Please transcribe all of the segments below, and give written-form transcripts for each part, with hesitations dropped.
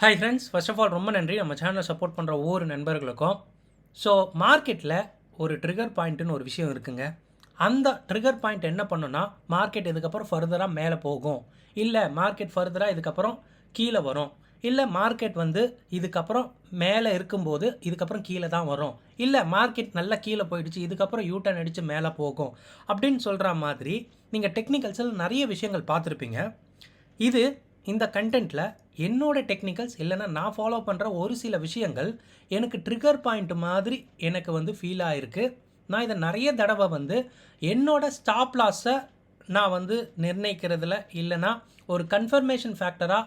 Hi friends, first of all ரொம்ப நன்றி நம்ம சேனலை சப்போர்ட் பண்ணுற ஒவ்வொரு நண்பர்களுக்கும். ஸோ மார்க்கெட்டில் ஒரு ட்ரிகர் பாயிண்ட்டுன்னு ஒரு விஷயம் இருக்குங்க. அந்த ட்ரிகர் பாயிண்ட் என்ன பண்ணுன்னா, மார்க்கெட் இதுக்கப்புறம் ஃபர்தராக மேலே போகும், இல்லை மார்க்கெட் ஃபர்தராக இதுக்கப்புறம் கீழே வரும், இல்லை மார்க்கெட் இதுக்கப்புறம் மேலே இருக்கும்போது இதுக்கப்புறம் கீழே தான் வரும், இல்லை மார்க்கெட் நல்லா கீழே போயிடுச்சு இதுக்கப்புறம் யூட்டர்ன் அடித்து மேலே போகும் அப்படின்னு சொல்கிற மாதிரி நீங்கள் டெக்னிக்கல்ஸில் நிறைய விஷயங்கள் பார்த்துருப்பீங்க. இந்த கண்டென்ட்டில் என்னோட டெக்னிக்கல்ஸ் இல்லைன்னா நான் ஃபாலோ பண்ணுற ஒரு சில விஷயங்கள் எனக்கு ட்ரிகர் பாயிண்ட் மாதிரி எனக்கு ஃபீல் ஆகிருக்கு. நான் இதை நிறைய தடவை என்னோட ஸ்டாப் லாஸை நான் நிர்ணயிக்கிறதுல இல்லைனா ஒரு கன்ஃபர்மேஷன் ஃபேக்டராக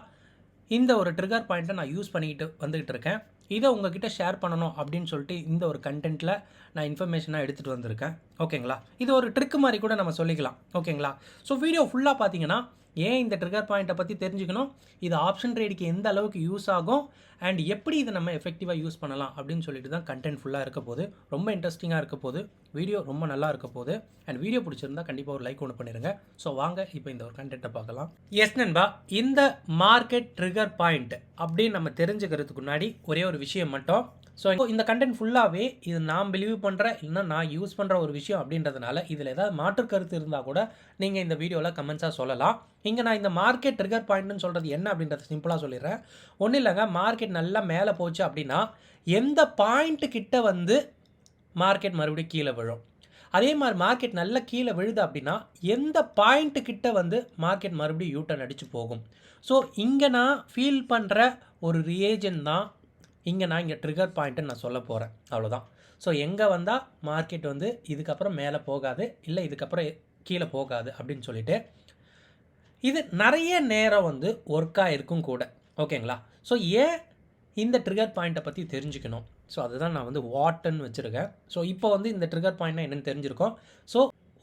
இந்த ஒரு ட்ரிகர் பாயிண்ட்டை நான் யூஸ் பண்ணிக்கிட்டு வந்துக்கிட்டு இருக்கேன். இதை உங்ககிட்ட ஷேர் பண்ணணும் அப்படின்னு சொல்லிட்டு இந்த ஒரு கண்டென்ட்டில் நான் இன்ஃபர்மேஷனாக எடுத்துகிட்டு வந்திருக்கேன். ஓகேங்களா, இது ஒரு ட்ரிக் மாதிரி கூட நம்ம சொல்லிக்கலாம். ஓகேங்களா, ஸோ வீடியோ ஃபுல்லாக பார்த்தீங்கன்னா ஏன் இந்த ட்ரிகர் பாயிண்ட்டை பற்றி தெரிஞ்சுக்கணும், இது ஆப்ஷன் ட்ரேடுக்கு எந்த அளவுக்கு யூஸ் ஆகும் அண்ட் எப்படி இதை நம்ம எஃபெக்டிவாக யூஸ் பண்ணலாம் அப்படின்னு சொல்லிட்டு தான் கண்டென்ட் ஃபுல்லாக இருக்க போது. ரொம்ப இன்ட்ரெஸ்டிங்காக இருக்க போது, வீடியோ ரொம்ப நல்லா இருக்க போது. அண்ட் வீடியோ பிடிச்சிருந்தா கண்டிப்பாக ஒரு லைக் ஒன்று பண்ணிடுங்க. ஸோ வாங்க இப்போ இந்த ஒரு கண்டென்ட்டை பார்க்கலாம். எஸ் நண்பா, இந்த மார்க்கெட் ட்ரிகர் பாயிண்ட் அப்படின்னு நம்ம தெரிஞ்சுக்கிறதுக்கு முன்னாடி ஒரே ஒரு விஷயம் மட்டும். ஸோ இந்த கண்டென்ட் ஃபுல்லாகவே இது நான் பிலீவ் பண்ணுற இல்லைன்னா நான் யூஸ் பண்ணுற ஒரு விஷயம் அப்படின்றதுனால இதில் ஏதாவது மாற்று கருத்து இருந்தால் கூட நீங்கள் இந்த வீடியோவில் கமெண்ட்ஸாக சொல்லலாம். இங்கே நான் இந்த மார்க்கெட் ட்ரிகர் பாயிண்ட்னு சொல்கிறது என்ன அப்படின்றத சிம்பிளாக சொல்லிடுறேன். ஒன்றும் இல்லைங்க, மார்க்கெட் நல்லா மேலே போச்சு அப்படின்னா எந்த பாயிண்ட்டு கிட்ட மார்க்கெட் மறுபடியும் கீழே விழும், அதே மாதிரி மார்க்கெட் நல்லா கீழே விழுது அப்படின்னா எந்த பாயிண்ட்டு கிட்ட மார்க்கெட் மறுபடியும் யூட்டர்ன் அடித்து போகும். ஸோ இங்கே நான் ஃபீல் பண்ணுற ஒரு ரியேஜன் தான் இங்கே ட்ரிகர் பாயிண்ட்டுன்னு நான் சொல்ல போகிறேன். அவ்வளோதான். ஸோ எங்கே வந்தால் மார்க்கெட் இதுக்கப்புறம் மேலே போகாது, இல்லை இதுக்கப்புறம் கீழே போகாது அப்படின்னு சொல்லிட்டு இது நிறைய நேரம் ஒர்க்காக இருக்கும் கூட. ஓகேங்களா, ஸோ ஏன் இந்த ட்ரிகர் பாயிண்ட்டை பற்றி தெரிஞ்சுக்கணும், ஸோ அதுதான் நான் வாட்டுன்னு வச்சுருக்கேன். ஸோ இப்போ இந்த ட்ரிகர் பாயிண்ட்னா என்னென்னு தெரிஞ்சிருக்கோம். ஸோ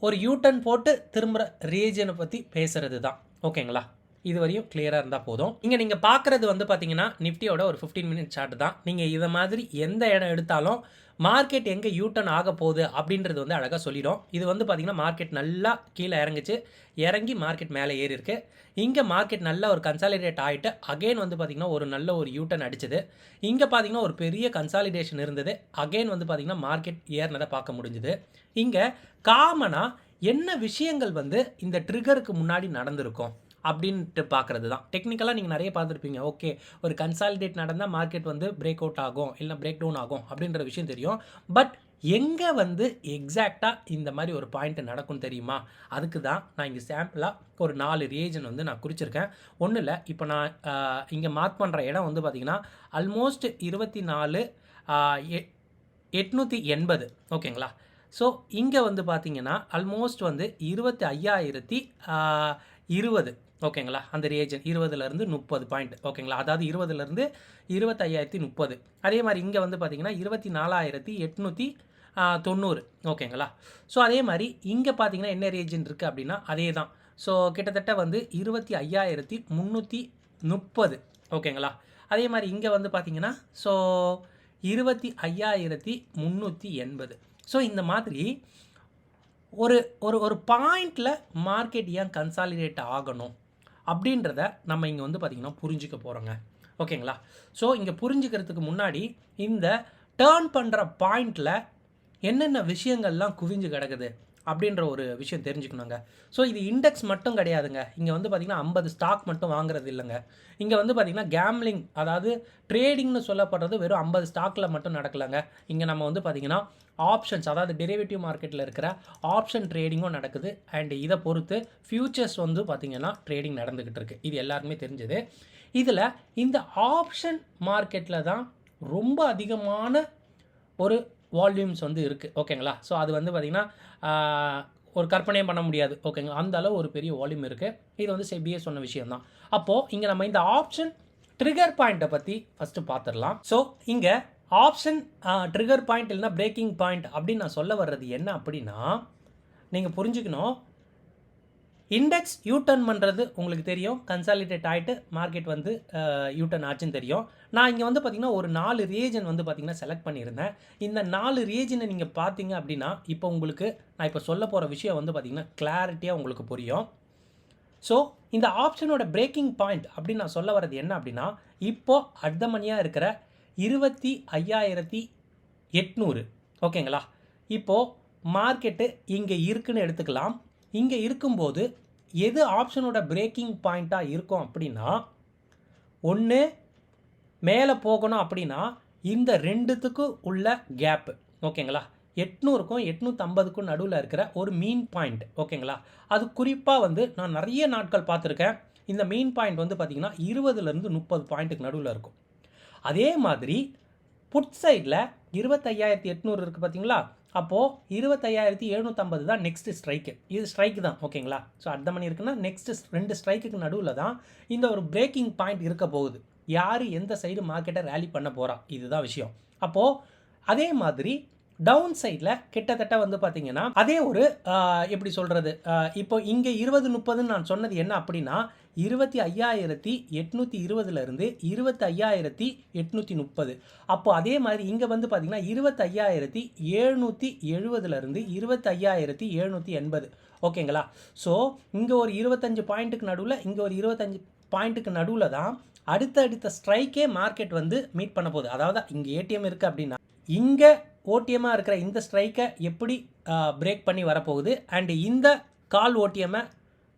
ஒரு யூட்டர்ன் போட்டு திரும்புகிற ரீஜனை பற்றி பேசுகிறது தான். ஓகேங்களா, இது வரையும் கிளியராக இருந்தால் போதும். இங்கே நீங்கள் பார்க்குறது பார்த்தீங்கன்னா நிஃப்டியோட ஒரு 15 மினிட் சார்ட் தான். நீங்கள் இதை மாதிரி எந்த இடம் எடுத்தாலும் மார்க்கெட் எங்கே யூட்டர்ன் ஆக போகுது அப்படின்றது அழகாக சொல்லிடும். இது பார்த்தீங்கன்னா மார்க்கெட் நல்லா கீழே இறங்கி மார்க்கெட் மேலே ஏறி இருக்குது. இங்கே மார்க்கெட் நல்லா ஒரு கன்சாலிடேட் ஆகிட்டு அகெயின் பார்த்தீங்கன்னா ஒரு நல்ல ஒரு யூட்டர்ன் அடிச்சது. இங்கே பார்த்தீங்கன்னா ஒரு பெரிய கன்சாலிடேஷன் இருந்தது. அகெயின் பார்த்தீங்கன்னா மார்க்கெட் ஏறினதை பார்க்க முடிஞ்சுது. இங்கே காமனாக என்ன விஷயங்கள் இந்த ட்ரிகருக்கு முன்னாடி நடந்திருக்கும் அப்படின்ட்டு பார்க்குறது தான். டெக்னிக்கலாக நீங்கள் நிறைய பார்த்துருப்பீங்க. ஓகே, ஒரு கன்சாலிடேட் நடந்தால் மார்க்கெட் பிரேக் அவுட் ஆகும் இல்லை பிரேக் டவுன் ஆகும் அப்படின்ற விஷயம் தெரியும். பட் எங்கே எக்ஸாக்டாக இந்த மாதிரி ஒரு பாயிண்ட் நடக்கும் தெரியுமா? அதுக்கு தான் நான் இங்கே சாம்பிளாக ஒரு 4 ரீஜன் நான் குறிச்சிருக்கேன். ஒன்றும் இல்லை, இப்போ நான் இங்கே மார்க் பண்ணுற இடம் பார்த்தீங்கன்னா ஆல்மோஸ்ட் 24,880. ஓகேங்களா, ஸோ இங்கே பார்த்தீங்கன்னா ஆல்மோஸ்ட் 25,020. ஓகேங்களா, அந்த ரீஜன் 20லேருந்து 30 பாயிண்ட். ஓகேங்களா, அதாவது 20லேருந்து 25,030. அதே மாதிரி இங்கே பார்த்தீங்கன்னா 24,890. ஓகேங்களா, ஸோ அதே மாதிரி இங்கே பார்த்தீங்கன்னா என்ன ரீஜன் இருக்குது அப்படின்னா அதே தான். ஸோ கிட்டத்தட்ட 25,330. ஓகேங்களா, அதே மாதிரி இங்கே பார்த்தீங்கன்னா ஸோ 25,380. ஸோ இந்த மாதிரி ஒரு ஒரு ஒரு பாயிண்டில் மார்க்கெட் ஏன் கன்சாலிடேட் ஆகணும் அப்படின்றத நம்ம இங்கே பார்த்திங்கன்னா புரிஞ்சிக்க போகிறோங்க. ஓகேங்களா, ஸோ இங்கே புரிஞ்சுக்கிறதுக்கு முன்னாடி இந்த டேர்ன் பண்ணுற பாயிண்டில் என்னென்ன விஷயங்கள்லாம் குவிஞ்சு கிடக்குது அப்படின்ற ஒரு விஷயம் தெரிஞ்சுக்கணுங்க. ஸோ இது இண்டெக்ஸ் மட்டும் கிடையாதுங்க. இங்கே பார்த்திங்கன்னா 50 ஸ்டாக் மட்டும் வாங்குறது இல்லைங்க. இங்கே பார்த்திங்கன்னா கேம்லிங், அதாவது ட்ரேடிங்னு சொல்லப்படுறது வெறும் 50 ஸ்டாக்கில் மட்டும் நடக்கலைங்க. இங்கே நம்ம பார்த்திங்கன்னா ஆப்ஷன்ஸ், அதாவது டெரிவேட்டிவ் மார்க்கெட்டில் இருக்கிற ஆப்ஷன் ட்ரேடிங்கும் நடக்குது. அண்ட் இதை பொறுத்து ஃபியூச்சர்ஸ் பார்த்திங்கன்னா ட்ரேடிங் நடந்துக்கிட்டு இருக்குது. இது எல்லாருக்குமே தெரிஞ்சது. இதில் இந்த ஆப்ஷன் மார்க்கெட்டில் தான் ரொம்ப அதிகமான ஒரு வால்யூம்ஸ் இருக்குது. ஓகேங்களா, ஸோ அது பார்த்திங்கன்னா ஒரு கற்பனையும் பண்ண முடியாது. ஓகேங்களா, அந்த அளவு ஒரு பெரிய வால்யூம் இருக்குது. இது செபியே சொன்ன விஷயம் தான். அப்போது இங்கே நம்ம இந்த ஆப்ஷன் ட்ரிகர் பாயிண்ட்டை பற்றி ஃபஸ்ட்டு பார்த்துடலாம். ஸோ இங்கே ஆப்ஷன் ட்ரிகர் பாயிண்ட் இல்லைனா பிரேக்கிங் பாயிண்ட் அப்படின்னு நான் சொல்ல வர்றது என்ன அப்படின்னா, நீங்கள் புரிஞ்சுக்கணும், இண்டெக்ஸ் யூட்டர்ன் பண்ணுறது உங்களுக்கு தெரியும். கன்சாலிடேட் ஆகிட்டு மார்க்கெட் யூட்டர்ன் ஆச்சுன்னு தெரியும். நான் இங்கே பார்த்திங்கன்னா ஒரு 4 ரீஜன் பார்த்திங்கன்னா செலக்ட் பண்ணியிருந்தேன். இந்த 4 ரீஜனை நீங்கள் பார்த்தீங்க அப்படின்னா இப்போ உங்களுக்கு நான் இப்போ சொல்ல போகிற விஷயம் பார்த்திங்கன்னா கிளாரிட்டியாக உங்களுக்கு புரியும். ஸோ இந்த ஆப்ஷனோட பிரேக்கிங் பாயிண்ட் அப்படின்னு நான் சொல்ல வர்றது என்ன அப்படின்னா, இப்போது அர்த்தமணியாக இருக்கிற 25,800 ஓகேங்களா. இப்போது மார்க்கெட்டு இங்கே இருக்குன்னு எடுத்துக்கலாம். இங்கே இருக்கும்போது எது ஆப்ஷனோட பிரேக்கிங் பாயிண்ட்டாக இருக்கும் அப்படின்னா, ஒன்று மேலே போகணும் அப்படின்னா இந்த ரெண்டுத்துக்கும் உள்ள கேப்பு ஓகேங்களா, 800க்கும் 850க்கும் நடுவில் இருக்கிற ஒரு மீன் பாயிண்ட் ஓகேங்களா. அது குறிப்பாக வந்து நான் நிறைய நாட்கள் பார்த்துருக்கேன். இந்த மீன் பாயிண்ட் வந்து பார்த்திங்கன்னா 20லேருந்து 30 பாயிண்ட்டுக்கு நடுவில் இருக்கும். அதே மாதிரி புட் சைடில் 25,800 இருக்குது பார்த்தீங்களா, அப்போது 25,750 தான் நெக்ஸ்ட் ஸ்ட்ரைக்கு. இது ஸ்ட்ரைக்கு தான் ஓகேங்களா. ஸோ அர்த்த மணி இருக்குன்னா நெக்ஸ்ட் 2 ஸ்ட்ரைக்குக்கு நடுவில் தான் இந்த ஒரு பிரேக்கிங் பாயிண்ட் இருக்க போகுது. யார் எந்த சைடு மார்க்கெட்டை ரேலி பண்ண போகிறா, இதுதான் விஷயம். அப்போது அதே மாதிரி டவுன் சைடில் கிட்டத்தட்ட வந்து பார்த்திங்கன்னா அதே ஒரு எப்படி சொல்கிறது, இப்போ இங்கே 20-30ன்னு நான் சொன்னது என்ன அப்படின்னா 25,820லேருந்து 25,830. அப்போது அதே மாதிரி இங்கே வந்து பார்த்திங்கன்னா 25,770லேருந்து 25,780 ஓகேங்களா. ஸோ இங்கே ஒரு 25 பாயிண்ட்டுக்கு நடுவில், இங்கே ஒரு 25 பாயிண்ட்டுக்கு நடுவில் தான் அடுத்த ஸ்ட்ரைக்கே மார்க்கெட் வந்து மீட் பண்ண போகுது. அதாவது இங்கே ஏடிஎம் இருக்குது அப்படின்னா இங்கே ஓடிஎம்மாக இருக்கிற இந்த ஸ்ட்ரைக்கை எப்படி பிரேக் பண்ணி வரப்போகுது, அண்டு இந்த கால் ஓடிஎம்மை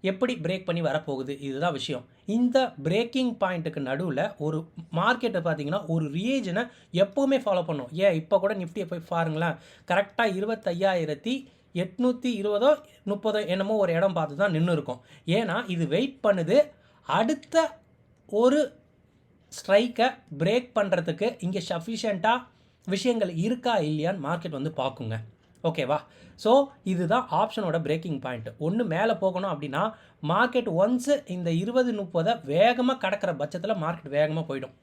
எப்படி பிரேக் பண்ணி வரப்போகுது, இதுதான் விஷயம். இந்த பிரேக்கிங் பாயிண்ட்டுக்கு நடுவில் ஒரு மார்க்கெட்டை பார்த்தீங்கன்னா ஒரு ரியேஜனை எப்போவுமே ஃபாலோ பண்ணும். ஏன் இப்போ கூட நிஃப்டியை போய் பாருங்களேன், கரெக்டாக 25,820 30 என்னமோ ஒரு இடம் பார்த்து தான் நின்று இருக்கும். ஏன்னா இது வெயிட் பண்ணுது அடுத்த ஒரு ஸ்ட்ரைக்கை பிரேக் பண்ணுறதுக்கு இங்கே சஃபிஷியண்ட்டாக விஷயங்கள் இருக்கா இல்லையான்னு மார்க்கெட் வந்து பார்க்குங்க ஓகேவா. ஸோ இதுதான் ஆப்ஷனோட பிரேக்கிங் பாயிண்ட். ஒன்று மேலே போகணும் அப்படின்னா மார்க்கெட் ஒன்ஸு இந்த 20-30 வேகமாக கடக்கிற பட்சத்தில் மார்க்கெட் வேகமாக போயிடும்.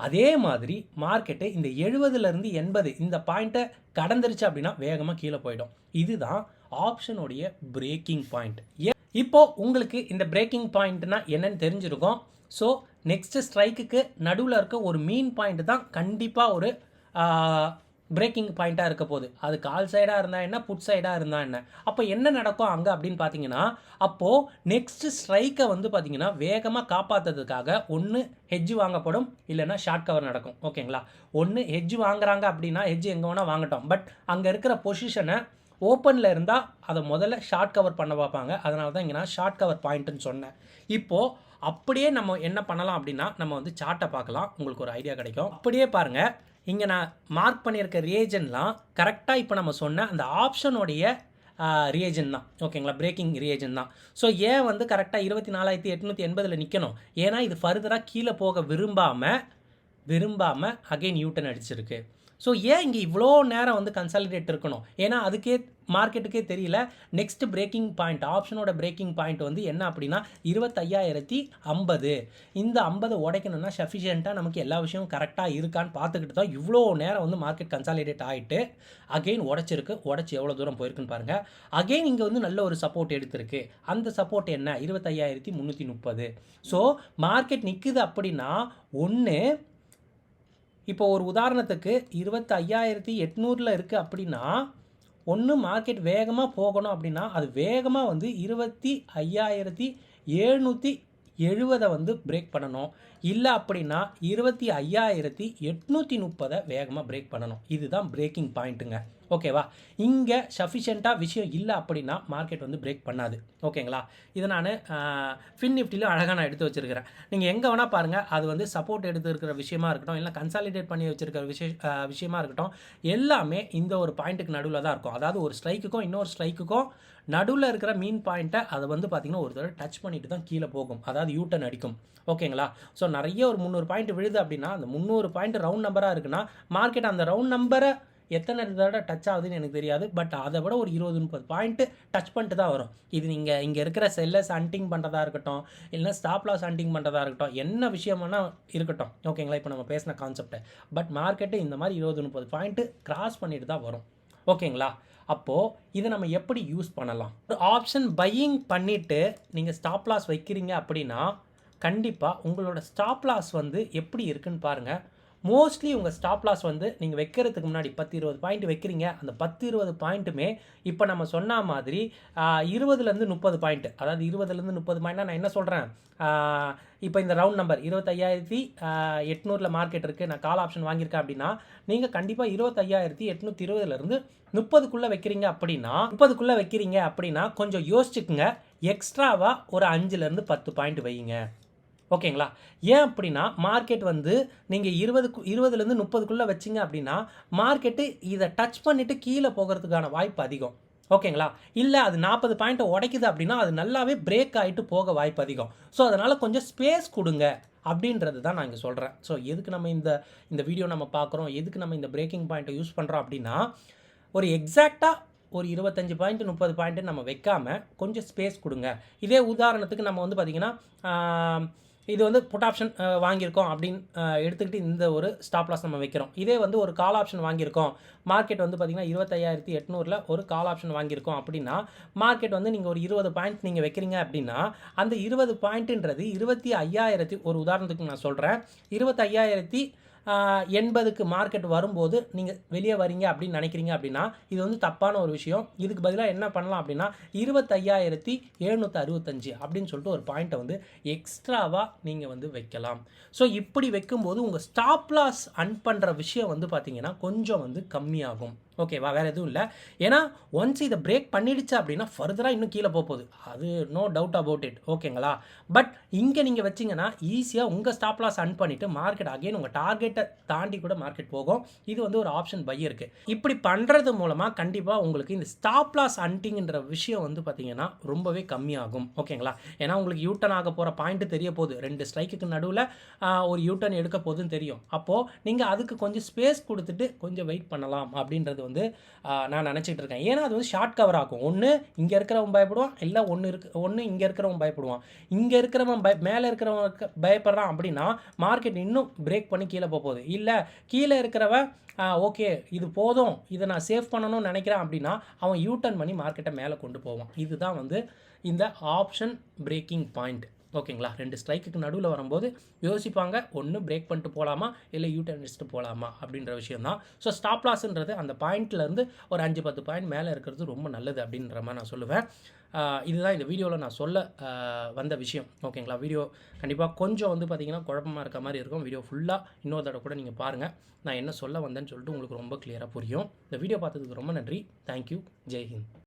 அதே மாதிரி மார்க்கெட்டு இந்த 70லேருந்து 80 இந்த பாயிண்ட்டை கடந்துருச்சு அப்படின்னா வேகமாக கீழே போயிடும். இதுதான் ஆப்ஷனுடைய பிரேக்கிங் பாயிண்ட். இப்போது உங்களுக்கு இந்த பிரேக்கிங் பாயிண்ட்னா என்னன்னு தெரிஞ்சிருக்கும். ஸோ நெக்ஸ்ட் ஸ்ட்ரைக்குக்கு நடுவில் இருக்க ஒரு மீன் பாயிண்ட் தான் கண்டிப்பாக ஒரு பிரேக்கிங் பாயிண்ட்டாக இருக்க போகுது. அது கால் சைடாக இருந்தால் என்ன, புட் சைடாக இருந்தால் என்ன. அப்போ என்ன நடக்கும் அங்கே அப்படின்னு பார்த்தீங்கன்னா, அப்போது நெக்ஸ்ட் ஸ்ட்ரைக்கை வந்து பார்த்தீங்கன்னா வேகமாக காப்பாற்றுறதுக்காக ஒன்று ஹெட்ஜ் வாங்கப்படும், இல்லைன்னா ஷார்ட் கவர் நடக்கும் ஓகேங்களா. ஒன்று ஹெட்ஜ் வாங்குறாங்க அப்படின்னா ஹெட்ஜ் எங்கே வேணால் வாங்கட்டும், பட் அங்கே இருக்கிற பொசிஷனை ஓப்பனில் இருந்தால் அதை முதல்ல ஷார்ட் கவர் பண்ண பார்ப்பாங்க. அதனால தான் இங்கே நான் ஷார்ட் கவர் பாயிண்ட்டுன்னு சொன்னேன். இப்போது அப்படியே நம்ம என்ன பண்ணலாம் அப்படின்னா நம்ம வந்து சார்ட்டை பார்க்கலாம், உங்களுக்கு ஒரு ஐடியா கிடைக்கும். அப்படியே பாருங்கள், இங்கே நான் மார்க் பண்ணியிருக்க ரியேஜன்லாம் கரெக்டாக இப்போ நம்ம சொன்ன அந்த ஆப்ஷனுடைய ரியேஜன் தான் ஓகேங்களா, பிரேக்கிங் ரியேஜன் தான். ஸோ ஏன் வந்து கரெக்டாக 24,880 நிற்கணும், ஏன்னா இது ஃபர்தராக கீழே போக விரும்பாமல் அகைன் யூட்டன் அடிச்சிருக்கு. ஸோ ஏன் இங்கே இவ்வளோ நேரம் வந்து கன்சாலிடேட் இருக்கணும், ஏன்னா அதுக்கே மார்க்கெட்டுக்கே தெரியல நெக்ஸ்ட் பிரேக்கிங் பாயிண்ட் ஆப்ஷனோட பிரேக்கிங் பாயிண்ட் வந்து என்ன அப்படின்னா 25,050. இந்த 50 உடைக்கணும்னா சஃபிஷியண்ட்டாக நமக்கு எல்லா விஷயமும் கரெக்டாக இருக்கான்னு பார்த்துக்கிட்டு தான் இவ்வளோ நேரம் வந்து மார்க்கெட் கன்சாலிடேட் ஆகிட்டு அகெயின் உடச்சி எவ்வளோ தூரம் போயிருக்குன்னு பாருங்கள். அகெயின் இங்கே வந்து நல்ல ஒரு சப்போர்ட் எடுத்திருக்கு. அந்த சப்போர்ட் என்ன 25,330. ஸோ மார்க்கெட் நிற்குது அப்படின்னா ஒன்று, இப்போ ஒரு உதாரணத்துக்கு 25,800 இருக்குது அப்படின்னா ஒன்று மார்க்கெட் வேகமாக போகணும் அப்படின்னா அது வேகமாக வந்து 25,770 வந்து பிரேக் பண்ணணும். இல்லை அப்படின்னா 25,830 வேகமாக பிரேக் பண்ணணும். இதுதான் பிரேக்கிங் பாயிண்ட்டுங்க ஓகேவா. இங்கே சஃபிஷியண்ட்டாக விஷயம் இல்லை அப்படின்னா மார்க்கெட் வந்து பிரேக் பண்ணாது ஓகேங்களா. இதை நான் ஃபின் நிஃப்டிலும் அழகாக நான் எடுத்து வச்சுருக்கிறேன். நீங்கள் எங்கே வேணால் பாருங்கள், அது வந்து சப்போர்ட் எடுத்து இருக்கிற விஷயமா இருக்கட்டும், இல்லை கன்சாலிடேட் பண்ணி வச்சுருக்கிற விஷயமா இருக்கட்டும், எல்லாமே இந்த ஒரு பாயிண்ட்டுக்கு நடுவில் தான் இருக்கும். அதாவது ஒரு ஸ்ட்ரைக்குக்கும் இன்னொரு ஸ்ட்ரைக்குக்கும் நடுவில் இருக்கிற மீன் பாயிண்ட்டை அதை வந்து பார்த்திங்கன்னா ஒரு தடவை டச் பண்ணிட்டு தான் கீழே போகும், அதாவது யூட்டன் அடிக்கும் ஓகேங்களா. ஸோ நிறைய ஒரு 300 பாயிண்ட் விழுது அப்படின்னா அந்த 300 பாயிண்ட் ரவுண்ட் நம்பராக இருக்குன்னா மார்க்கெட் அந்த ரவுண்ட் நம்பரை எத்தனை தடவை டச் ஆகுதுன்னு எனக்கு தெரியாது, பட் அதை விட ஒரு 20-30 பாயிண்ட்டு டச் பண்ணிட்டு தான் வரும். இது நீங்கள் இங்கே இருக்கிற செல்லர்ஸ் ஹண்டிங் பண்ணுறதா இருக்கட்டும், இல்லைனா ஸ்டாப் லாஸ் ஹண்டிங் பண்ணுறதா இருக்கட்டும், என்ன விஷயம்னா இருக்கட்டும் ஓகேங்களா. இப்போ நம்ம பேசின கான்செப்டை பட் மார்க்கெட்டு இந்த மாதிரி 20-30 பாயிண்ட்டு கிராஸ் பண்ணிட்டு தான் வரும் ஓகேங்களா. அப்போது இதை நம்ம எப்படி யூஸ் பண்ணலாம், ஒரு ஆப்ஷன் பையிங் பண்ணிவிட்டு நீங்கள் ஸ்டாப் லாஸ் வைக்கிறீங்க அப்படின்னா கண்டிப்பாக உங்களோட ஸ்டாப் லாஸ் வந்து எப்படி இருக்குன்னு பாருங்கள். மோஸ்ட்லி உங்கள் ஸ்டாப் லாஸ் வந்து நீங்கள் வைக்கிறதுக்கு முன்னாடி 10-20 பாயிண்ட் வைக்கிறீங்க. அந்த 10-20 பாயிண்ட்டுமே இப்போ நம்ம சொன்ன மாதிரி 20லேருந்து 30 பாயிண்ட், அதாவது 20லேருந்து 30 பாயிண்ட்னா நான் என்ன சொல்கிறேன், இப்போ இந்த ரவுண்ட் நம்பர் 25,800 மார்க்கெட் இருக்குது, நான் கால் ஆப்ஷன் வாங்கியிருக்கேன் அப்படின்னா நீங்கள் கண்டிப்பாக 25,820லேருந்து 30க்குள்ளே வைக்கிறீங்க அப்படின்னா 30க்குள்ளே வைக்கிறீங்க அப்படின்னா கொஞ்சம் யோசிச்சுக்குங்க. எக்ஸ்ட்ராவாக ஒரு 5லேருந்து 10 பாயிண்ட் வைங்க. ஓகேங்களா? ஏன் அப்படின்னா மார்க்கெட் வந்து நீங்கள் 20லேருந்து 30க்குள்ளே வச்சிங்க அப்படின்னா மார்க்கெட்டு இதை டச் பண்ணிவிட்டு கீழே போகிறதுக்கான வாய்ப்பு அதிகம். ஓகேங்களா? இல்லை அது 40 பாயிண்ட்டை உடைக்குது அப்படின்னா அது நல்லாவே பிரேக் ஆகிட்டு போக வாய்ப்பு அதிகம். ஸோ அதனால் கொஞ்சம் ஸ்பேஸ் கொடுங்க அப்படின்றது தான் நான் இங்கே சொல்கிறேன். ஸோ எதுக்கு நம்ம இந்த வீடியோ நம்ம பார்க்குறோம், எதுக்கு நம்ம இந்த பிரேக்கிங் பாயிண்ட்டை யூஸ் பண்ணுறோம் அப்படின்னா ஒரு எக்ஸாக்டாக ஒரு 25 பாயிண்ட் 30 பாயிண்ட்டு நம்ம வைக்காமல் கொஞ்சம் ஸ்பேஸ் கொடுங்க. இதே உதாரணத்துக்கு நம்ம வந்து பார்த்திங்கன்னா இது வந்து புட் ஆப்ஷன் வாங்கியிருக்கோம் அப்படின்னு எடுத்துக்கிட்டு இந்த ஒரு ஸ்டாப் லாஸ் நம்ம வைக்கிறோம். இதே வந்து ஒரு கால் ஆப்ஷன் வாங்கியிருக்கோம், மார்க்கெட் வந்து பார்த்திங்கன்னா 25,800 ஒரு கால் ஆப்ஷன் வாங்கியிருக்கோம் அப்படின்னா மார்க்கெட் வந்து நீங்கள் ஒரு 20 பாயிண்ட் நீங்கள் வைக்கிறீங்க அப்படின்னா அந்த 20 பாயிண்ட்டுன்றது 25,000 ஒரு உதாரணத்துக்கு நான் சொல்கிறேன், 25,080க்கு மார்க்கெட் வரும்போது நீங்கள் வெளியே வரீங்க அப்படின்னு நினைக்கிறீங்க அப்படின்னா இது வந்து தப்பான ஒரு விஷயம். இதுக்கு பதிலாக என்ன பண்ணலாம் அப்படின்னா 25,765 அப்படின்னு சொல்லிட்டு ஒரு பாயிண்ட்டை வந்து எக்ஸ்ட்ராவாக நீங்கள் வந்து வைக்கலாம். ஸோ இப்படி வைக்கும்போது உங்கள் ஸ்டாப் லாஸ் அன் பண்ணுற விஷயம் வந்து பார்த்தீங்கன்னா கொஞ்சம் வந்து கம்மியாகும். ஓகேவா? வேறு எதுவும் இல்லை. ஏன்னா ஒன்ஸ் இதை பிரேக் பண்ணிடுச்சு அப்படின்னா ஃபர்தராக இன்னும் கீழே போகுது, அது நோ டவுட் அபவுட் இட். ஓகேங்களா? பட் இங்கே நீங்கள் வச்சிங்கன்னா ஈஸியாக உங்கள் ஸ்டாப் லாஸ் அன் பண்ணிவிட்டு மார்க்கெட் அகைன் உங்கள் டார்கெட்டை தாண்டி கூட மார்க்கெட் போகும். இது வந்து ஒரு ஆப்ஷன் பை இருக்குது. இப்படி பண்ணுறது மூலமாக கண்டிப்பாக உங்களுக்கு இந்த ஸ்டாப் லாஸ் அன்டிங்கிற விஷயம் வந்து பார்த்தீங்கன்னா ரொம்பவே கம்மியாகும். ஓகேங்களா? ஏன்னா உங்களுக்கு யூட்டர்ன் ஆக போகிற பாயிண்ட்டு தெரிய போகுது, 2 ஸ்ட்ரைக்குக்கு நடுவில் ஒரு யூட்டர்ன் எடுக்க போகுதுன்னு தெரியும். அப்போது நீங்கள் அதுக்கு கொஞ்சம் ஸ்பேஸ் கொடுத்துட்டு கொஞ்சம் வெயிட் பண்ணலாம் அப்படின்றது வந்து நான் நினச்சிட்டு இருக்கேன். ஏன்னா அது வந்து ஷார்ட் கவர் ஆகும். ஒன்று இங்கே இருக்கிறவன் பயப்படுவான், இல்லை ஒன்று இங்கே இருக்கிறவன் பயப்படுவான். இங்கே இருக்கிறவன் மேலே இருக்கிறவன் பயப்படுறான் அப்படின்னா மார்க்கெட் இன்னும் பிரேக் பண்ணி கீழே போகுது. இல்லை கீழே இருக்கிறவன் ஓகே இது போதும், இதை நான் சேவ் பண்ணணும்னு நினைக்கிறேன் அப்படின்னா அவன் யூட்டர்ன் பண்ணி மார்க்கெட்டை மேலே கொண்டு போவான். இதுதான் வந்து இந்த ஆப்ஷன் பிரேக்கிங் பாயிண்ட். ஓகேங்களா? 2 ஸ்ட்ரைக்குக்கு நடுவில் வரும்போது யோசிப்பாங்க, ஒன்று பிரேக் பண்ணிட்டு போகலாமா இல்லை யூட்டர்ன் அடிச்சுட்டு போகலாமா அப்படின்ற விஷயம் தான். ஸோ ஸ்டாப் லாஸ்ன்றது அந்த பாயிண்ட்லேருந்து ஒரு 5-10 பாயிண்ட் மேலே இருக்கிறது ரொம்ப நல்லது அப்படின்ற மாதிரி நான் சொல்லுவேன். இதுதான் இந்த வீடியோவில் நான் சொல்ல வந்த விஷயம். ஓகேங்களா? வீடியோ கண்டிப்பாக கொஞ்சம் வந்து பார்த்திங்கன்னா குழப்பமாக இருக்க மாதிரி இருக்கும். வீடியோ ஃபுல்லாக இன்னொரு தடவை கூட நீங்கள் பாருங்கள், நான் என்ன சொல்ல வந்தேன்னு சொல்லிட்டு உங்களுக்கு ரொம்ப கிளியராக புரியும். இந்த வீடியோ பார்த்ததுக்கு ரொம்ப நன்றி. தேங்க்யூ. ஜெய் ஹிந்த்.